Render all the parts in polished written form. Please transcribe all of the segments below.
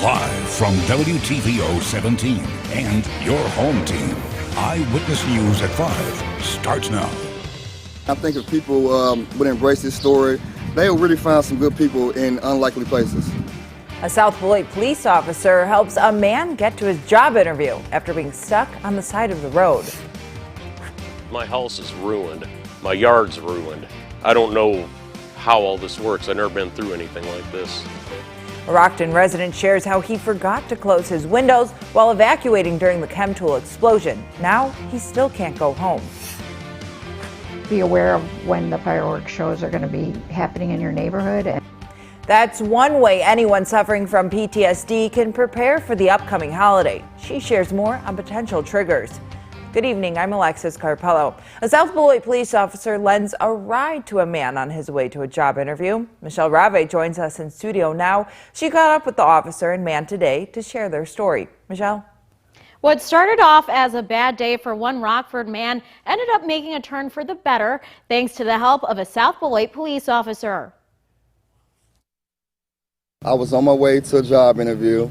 Live from WTVO 17 and your home team, Eyewitness News at 5 starts now. I think if people would embrace this story, they will really find some good people in unlikely places. A South Beloit police officer helps a man get to his job interview after being stuck on the side of the road. My house is ruined. My yard's ruined. I don't know how all this works. I've never been through anything like this. A Rockton resident shares how he forgot to close his windows while evacuating during the Chemtool explosion. Now he still can't go home. Be aware of when the fireworks shows are going to be happening in your neighborhood. That's one way anyone suffering from PTSD can prepare for the upcoming holiday. She shares more on potential triggers. Good evening, I'm Alexis Carpello. A South Beloit police officer lends a ride to a man on his way to a job interview. Michelle Rave joins us in studio now. She caught up with the officer and man today to share their story. Michelle? What started off as a bad day for one Rockford man ended up making a turn for the better thanks to the help of a South Beloit police officer. I was on my way to a job interview,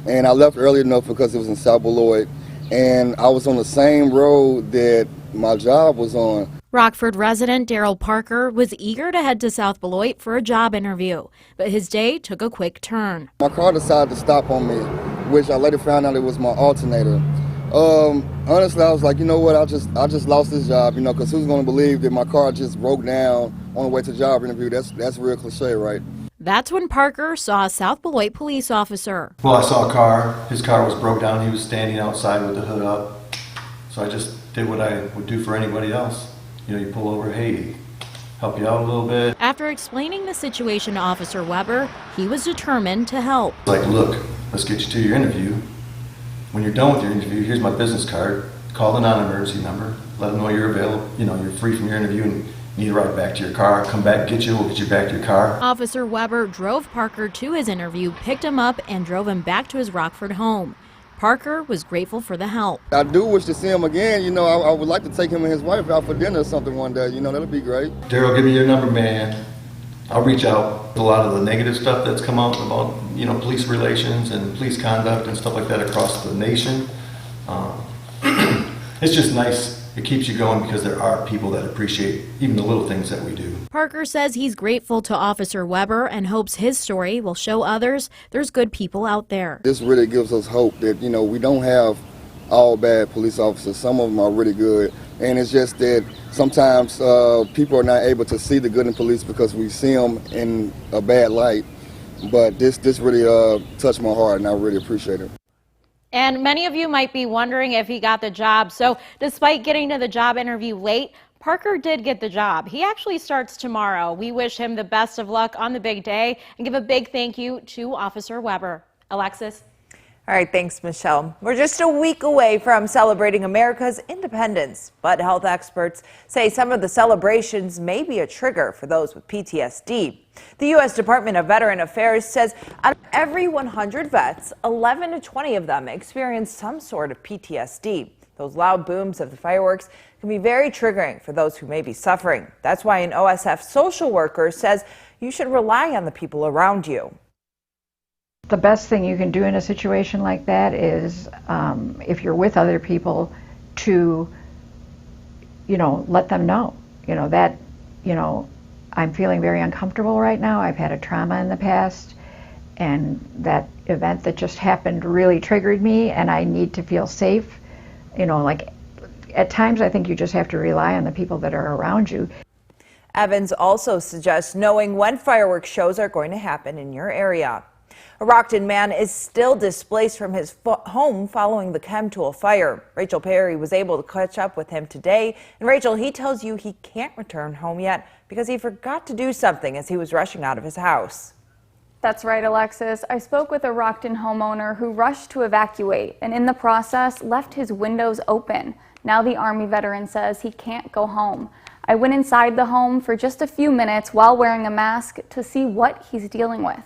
and I left early enough because it was in South Beloit. And I was on the same road that my job was on. Rockford resident Daryl Parker was eager to head to South Beloit for a job interview, but his day took a quick turn. My car decided to stop on me, which I later found out it was my alternator. Honestly, I was like, you know what, I just lost this job, you know, because who's going to believe that my car just broke down on the way to job interview? That's real cliche, right? That's when Parker saw a South Beloit police officer. Well, I saw a car. His car was broke down. He was standing outside with the hood up. So I just did what I would do for anybody else. You know, you pull over, hey, help you out a little bit. After explaining the situation to Officer Weber, he was determined to help. Like, look, let's get you to your interview. When you're done with your interview, here's my business card. Call the non-emergency number. Let them know you're available. You know, you're free from your interview and need to ride back to your car. Come back, get you. We'll get you back to your car. Officer Weber drove Parker to his interview, picked him up, and drove him back to his Rockford home. Parker was grateful for the help. I do wish to see him again. You know, I would like to take him and his wife out for dinner or something one day. You know, that'll be great. Daryl, give me your number, man. I'll reach out. A lot of the negative stuff that's come out about, you know, police relations and police conduct and stuff like that across the nation. It's just nice. It keeps you going because there are people that appreciate even the little things that we do. Parker says he's grateful to Officer Weber and hopes his story will show others there's good people out there. This really gives us hope that, you know, we don't have all bad police officers. Some of them are really good. And it's just that sometimes people are not able to see the good in police because we see them in a bad light. But this really touched my heart, and I really appreciate it. And many of you might be wondering if he got the job. So despite getting to the job interview late, Parker did get the job. He actually starts tomorrow. We wish him the best of luck on the big day and give a big thank you to Officer Weber. Alexis? All right, thanks, Michelle. We're just a week away from celebrating America's independence, but health experts say some of the celebrations may be a trigger for those with PTSD. The U.S. Department of Veteran Affairs says out of every 100 vets, 11 to 20 of them experience some sort of PTSD. Those loud booms of the fireworks can be very triggering for those who may be suffering. That's why an OSF social worker says you should rely on the people around you. The best thing you can do in a situation like that is, if you're with other people, to, you know, let them know, you know, that, you know, I'm feeling very uncomfortable right now. I've had a trauma in the past, and that event that just happened really triggered me, and I need to feel safe. You know, like, at times I think you just have to rely on the people that are around you. Evans also suggests knowing when fireworks shows are going to happen in your area. A Rockton man is still displaced from his home following the Chemtool fire. Rachel Perry was able to catch up with him today. And Rachel, he tells you he can't return home yet because he forgot to do something as he was rushing out of his house. That's right, Alexis. I spoke with a Rockton homeowner who rushed to evacuate and in the process left his windows open. Now the Army veteran says he can't go home. I went inside the home for just a few minutes while wearing a mask to see what he's dealing with.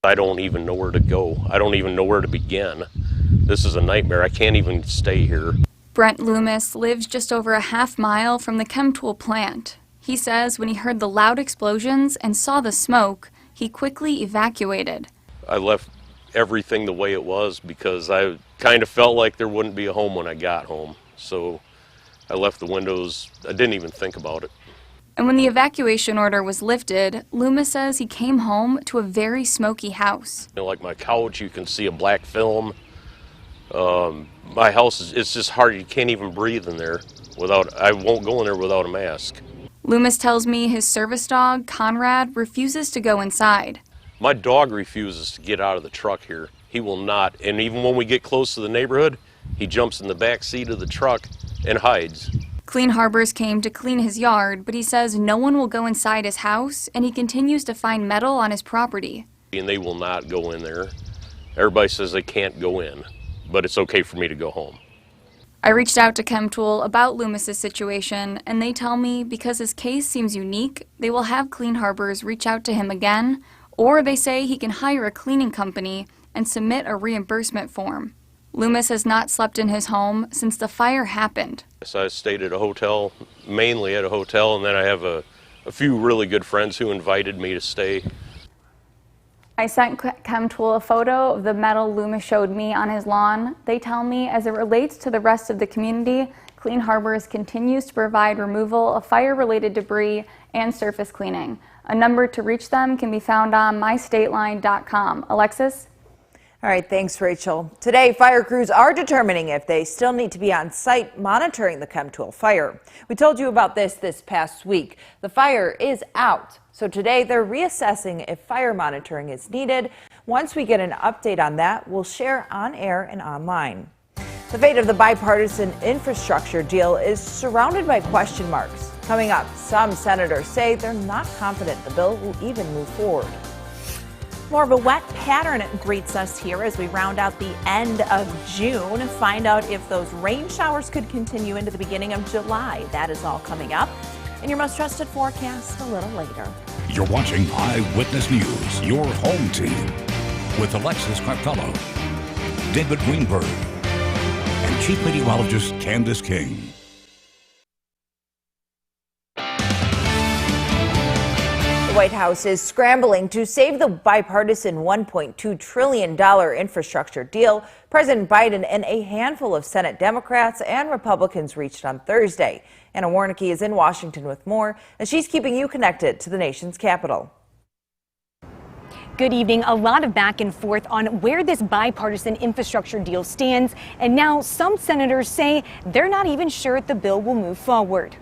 I don't even know where to go. I don't even know where to begin. This is a nightmare. I can't even stay here. Brent Loomis lives just over a half mile from the Chemtool plant. He says when he heard the loud explosions and saw the smoke, he quickly evacuated. I left everything the way it was because I kind of felt like there wouldn't be a home when I got home. So I left the windows, I didn't even think about it. And when the evacuation order was lifted, Loomis says he came home to a very smoky house. You know, like my couch, you can see a black film. My house, it's just hard. You can't even breathe in there I won't go in there without a mask. Loomis tells me his service dog, Conrad, refuses to go inside. My dog refuses to get out of the truck here. He will not. And even when we get close to the neighborhood, he jumps in the back seat of the truck and hides. Clean Harbors came to clean his yard, but he says no one will go inside his house, and he continues to find metal on his property. And they will not go in there. Everybody says they can't go in, but it's okay for me to go home. I reached out to Chemtool about Loomis's situation, and they tell me because his case seems unique, they will have Clean Harbors reach out to him again, or they say he can hire a cleaning company and submit a reimbursement form. Loomis has not slept in his home since the fire happened. So I stayed at a hotel, mainly at a hotel, and then I have a few really good friends who invited me to stay. I sent Chemtool a photo of the metal Loomis showed me on his lawn. They tell me as it relates to the rest of the community, Clean Harbors continues to provide removal of fire-related debris and surface cleaning. A number to reach them can be found on mystateline.com. Alexis? All right, thanks, Rachel. Today, fire crews are determining if they still need to be on site monitoring the Chemtool fire. We told you about this past week. The fire is out, so today they're reassessing if fire monitoring is needed. Once we get an update on that, we'll share on air and online. The fate of the bipartisan infrastructure deal is surrounded by question marks. Coming up, some senators say they're not confident the bill will even move forward. More of a wet pattern greets us here as we round out the end of June. Find out if those rain showers could continue into the beginning of July. That is all coming up in your most trusted forecast a little later. You're watching Eyewitness News, your home team, with Alexis Carpello, David Greenberg, and Chief Meteorologist Candice King. The White House is scrambling to save the bipartisan $1.2 trillion infrastructure deal President Biden and a handful of Senate Democrats and Republicans reached on Thursday. Anna Warnicki is in Washington with more, and she's keeping you connected to the nation's capital. Good evening. A lot of back and forth on where this bipartisan infrastructure deal stands, and now some senators say they're not even sure the bill will move forward.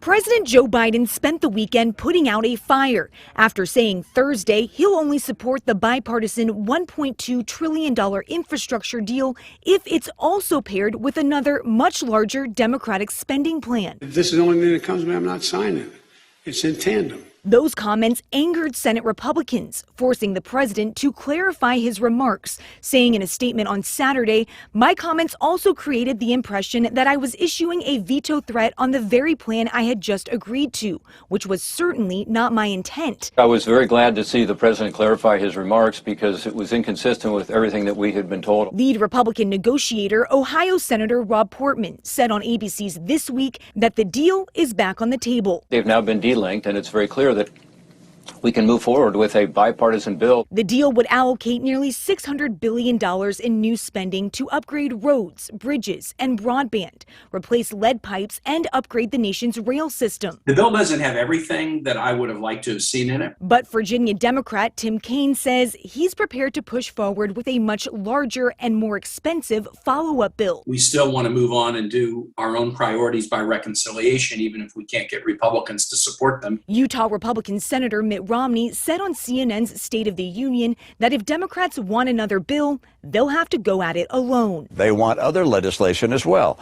President Joe Biden spent the weekend putting out a fire after saying Thursday he'll only support the bipartisan $1.2 trillion infrastructure deal if it's also paired with another much larger Democratic spending plan. If this is the only thing that comes to me, I'm not signing it. It's in tandem. Those comments angered Senate Republicans, forcing the president to clarify his remarks, saying in a statement on Saturday, "My comments also created the impression that I was issuing a veto threat on the very plan I had just agreed to, which was certainly not my intent." I was very glad to see the president clarify his remarks because it was inconsistent with everything that we had been told. Lead Republican negotiator, Ohio Senator Rob Portman, said on ABC's This Week that the deal is back on the table. They've now been delinked, and it's very clear that we can move forward with a bipartisan bill. The deal would allocate nearly $600 billion in new spending to upgrade roads, bridges, and broadband, replace lead pipes, and upgrade the nation's rail system. The bill doesn't have everything that I would have liked to have seen in it. But Virginia Democrat Tim Kaine says he's prepared to push forward with a much larger and more expensive follow-up bill. We still want to move on and do our own priorities by reconciliation, even if we can't get Republicans to support them. Utah Republican Senator Mitt Romney said on CNN's State of the Union that if Democrats want another bill, they'll have to go at it alone. They want other legislation as well.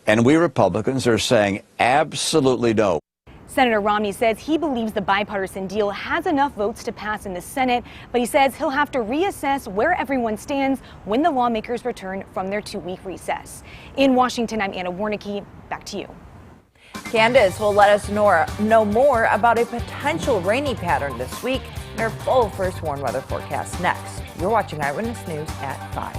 And we Republicans are saying absolutely no. Senator Romney says he believes the bipartisan deal has enough votes to pass in the Senate, but he says he'll have to reassess where everyone stands when the lawmakers return from their 2-week recess. In Washington, I'm Anna Warnicki. Back to you. Candice will let us know more about a potential rainy pattern this week in our full first warn weather forecast next. You're watching Eyewitness News at 5.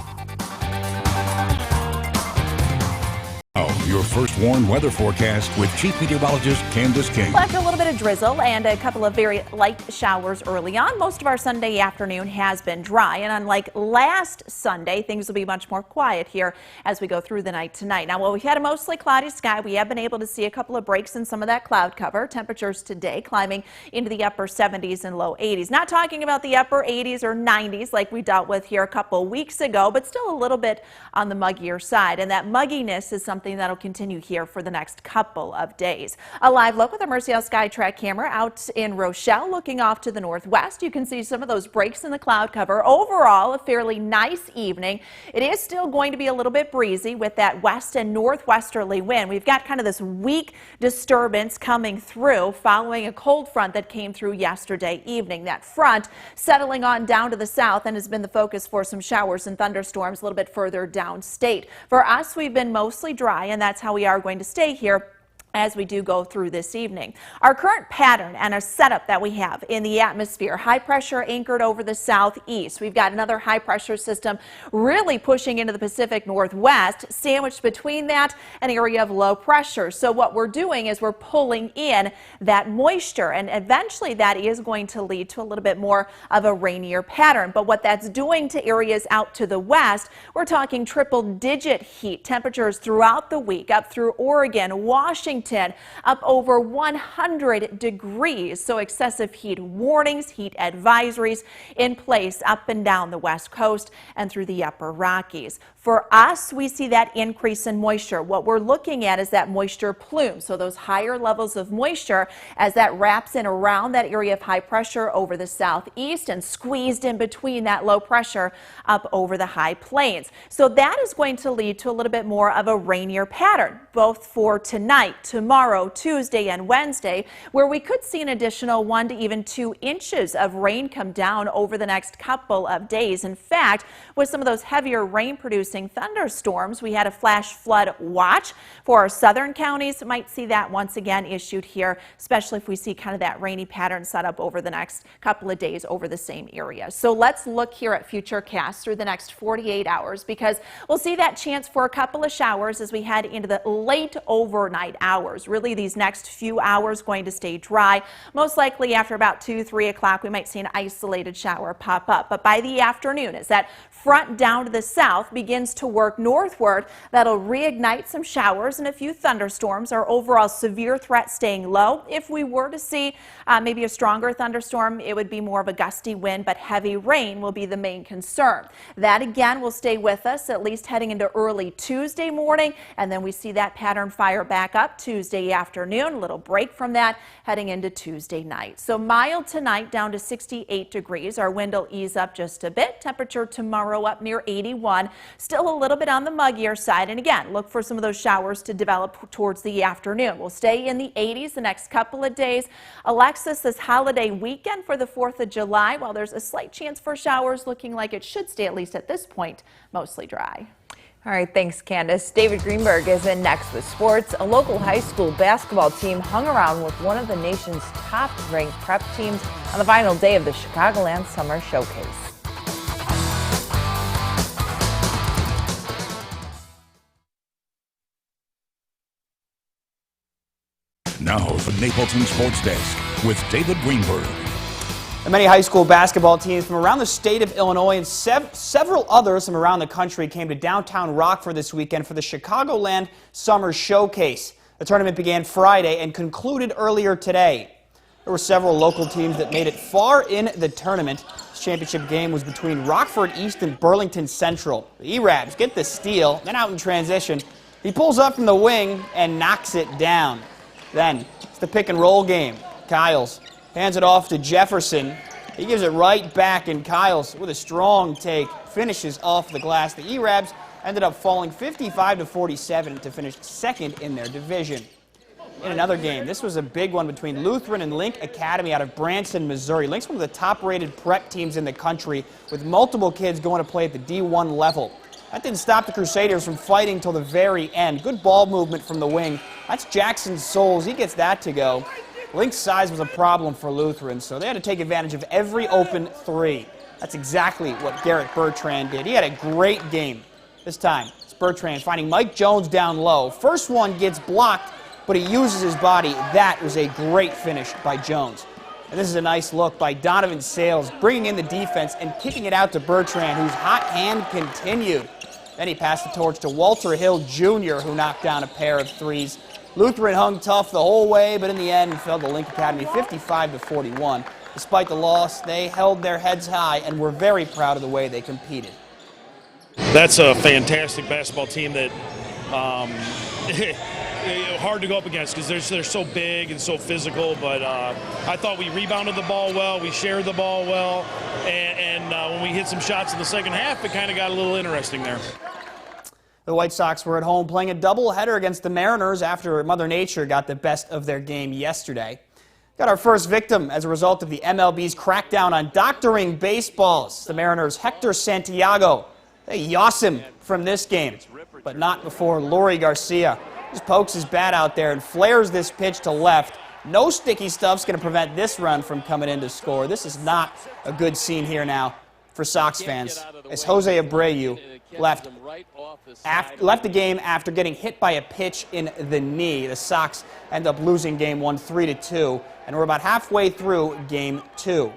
Oh. your first warm weather forecast with Chief Meteorologist Candice King. Well, after a little bit of drizzle and a couple of very light showers early on, most of our Sunday afternoon has been dry. And unlike last Sunday, things will be much more quiet here as we go through the night tonight. Now, while we had a mostly cloudy sky, we have been able to see a couple of breaks in some of that cloud cover. Temperatures today climbing into the upper 70s and low 80s. Not talking about the upper 80s or 90s like we dealt with here a couple weeks ago, but still a little bit on the muggier side. And that mugginess is something that'll continue here for the next couple of days. A live look with a Mercial SkyTrack camera out in Rochelle looking off to the northwest. You can see some of those breaks in the cloud cover. Overall, a fairly nice evening. It is still going to be a little bit breezy with that west and northwesterly wind. We've got kind of this weak disturbance coming through following a cold front that came through yesterday evening. That front settling on down to the south and has been the focus for some showers and thunderstorms a little bit further downstate. For us, we've been mostly dry, and that's how we are going to stay here as we do go through this evening. Our current pattern and a setup that we have in the atmosphere, high pressure anchored over the southeast. We've got another high pressure system really pushing into the Pacific Northwest, sandwiched between that an area of low pressure. So what we're doing is we're pulling in that moisture, and eventually that is going to lead to a little bit more of a rainier pattern. But what that's doing to areas out to the west, we're talking triple-digit heat temperatures throughout the week up through Oregon, Washington, up over 100 degrees. So excessive heat warnings, heat advisories in place up and down the west coast and through the upper Rockies. For us, we see that increase in moisture. What we're looking at is that moisture plume. So those higher levels of moisture as that wraps in around that area of high pressure over the southeast and squeezed in between that low pressure up over the high plains. So that is going to lead to a little bit more of a rainier pattern, both for tonight, tomorrow, Tuesday, and Wednesday, where we could see an additional 1 to even 2 inches of rain come down over the next couple of days. In fact, with some of those heavier rain producing thunderstorms, we had a flash flood watch for our southern counties. Might see that once again issued here, especially if we see kind of that rainy pattern set up over the next couple of days over the same area. So let's look here at futurecasts through the next 48 hours, because we'll see that chance for a couple of showers as we head into the late overnight hours. Really, these next few hours going to stay dry. Most likely after about 2-3 o'clock, we might see an isolated shower pop up. But by the afternoon, as that front down to the south begins to work northward, that'll reignite some showers and a few thunderstorms. Our overall severe threat staying low. If we were to see maybe a stronger thunderstorm, it would be more of a gusty wind, but heavy rain will be the main concern. That again will stay with us at least heading into early Tuesday morning, and then we see that pattern fire back up Tuesday afternoon. A little break from that heading into Tuesday night. So mild tonight down to 68 degrees. Our wind will ease up just a bit. Temperature tomorrow up near 81. Still a little bit on the muggier side, and again, look for some of those showers to develop towards the afternoon. We'll stay in the 80s the next couple of days. Alexis, this holiday weekend for the 4th of July, while there's a slight chance for showers, looking like it should stay, at least at this point, mostly dry. All right, thanks, Candice. David Greenberg is in next with sports. A local high school basketball team hung around with one of the nation's top-ranked prep teams on the final day of the Chicagoland Summer Showcase. Now, the Napleton Sports Desk with David Greenberg. Many high school basketball teams from around the state of Illinois and several others from around the country came to downtown Rockford this weekend for the Chicagoland Summer Showcase. The tournament began Friday and concluded earlier today. There were several local teams that made it far in the tournament. This championship game was between Rockford East and Burlington Central. The E-Rabs get the steal, then out in transition. He pulls up from the wing and knocks it down. Then it's the pick and roll game. Kyles hands it off to Jefferson. He gives it right back, and Kyles, with a strong take, finishes off the glass. The E-Rabs ended up falling 55-47 to finish second in their division. In another game, this was a big one between Lutheran and Link Academy out of Branson, Missouri. Link's one of the top-rated prep teams in the country, with multiple kids going to play at the D1 level. That didn't stop the Crusaders from fighting till the very end. Good ball movement from the wing. That's Jackson Souls. He gets that to go. Link's size was a problem for Lutheran, so they had to take advantage of every open three. That's exactly what Garrett Bertrand did. He had a great game. This time, it's Bertrand finding Mike Jones down low. First one gets blocked, but he uses his body. That was a great finish by Jones. And this is a nice look by Donovan Sales, bringing in the defense and kicking it out to Bertrand, whose hot hand continued. Then he passed the torch to Walter Hill Jr., who knocked down a pair of threes. Lutheran hung tough the whole way, but in the end fell to Link Academy 55-41. Despite the loss, they held their heads high and were very proud of the way they competed. That's a fantastic basketball team that hard to go up against because they're so big and so physical, but I thought we rebounded the ball well, we shared the ball well, and when we hit some shots in the second half, it kind of got a little interesting there. The White Sox were at home playing a doubleheader against the Mariners after Mother Nature got the best of their game yesterday. Got our first victim as a result of the MLB's crackdown on doctoring baseballs. The Mariners' Hector Santiago, they yoss him from this game, but not before Lori Garcia just pokes his bat out there and flares this pitch to left. No sticky stuff's going to prevent this run from coming in to score. This is not a good scene here now for Sox fans, as Jose Abreu left the game after getting hit by a pitch in the knee. The Sox end up losing Game 1 3-2, and we're about halfway through Game 2.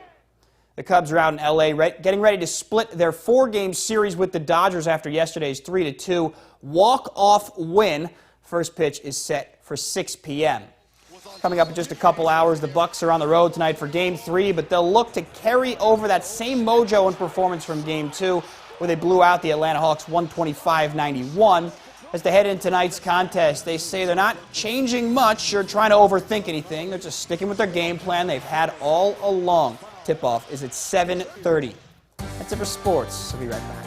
The Cubs are out in L.A. getting ready to split their 4-game series with the Dodgers after yesterday's 3-2 walk-off win. First pitch is set for 6 p.m. Coming up in just a couple hours, the Bucks are on the road tonight for Game 3, but they'll look to carry over that same mojo and performance from Game 2, where they blew out the Atlanta Hawks 125-91. As they head into tonight's contest, they say they're not changing much or trying to overthink anything. They're just sticking with their game plan they've had all along. Tip-off is at 7:30. That's it for sports. We'll be right back.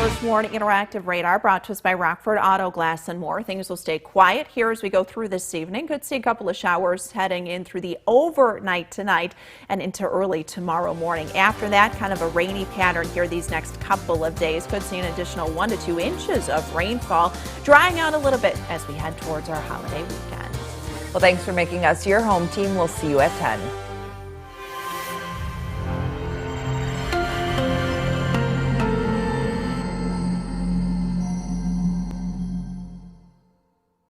First Warning Interactive Radar brought to us by Rockford Auto Glass and More. Things will stay quiet here as we go through this evening. Could see a couple of showers heading in through the overnight tonight and into early tomorrow morning. After that, kind of a rainy pattern here these next couple of days. Could see an additional 1 to 2 inches of rainfall, drying out a little bit as we head towards our holiday weekend. Well, thanks for making us your home team. We'll see you at 10.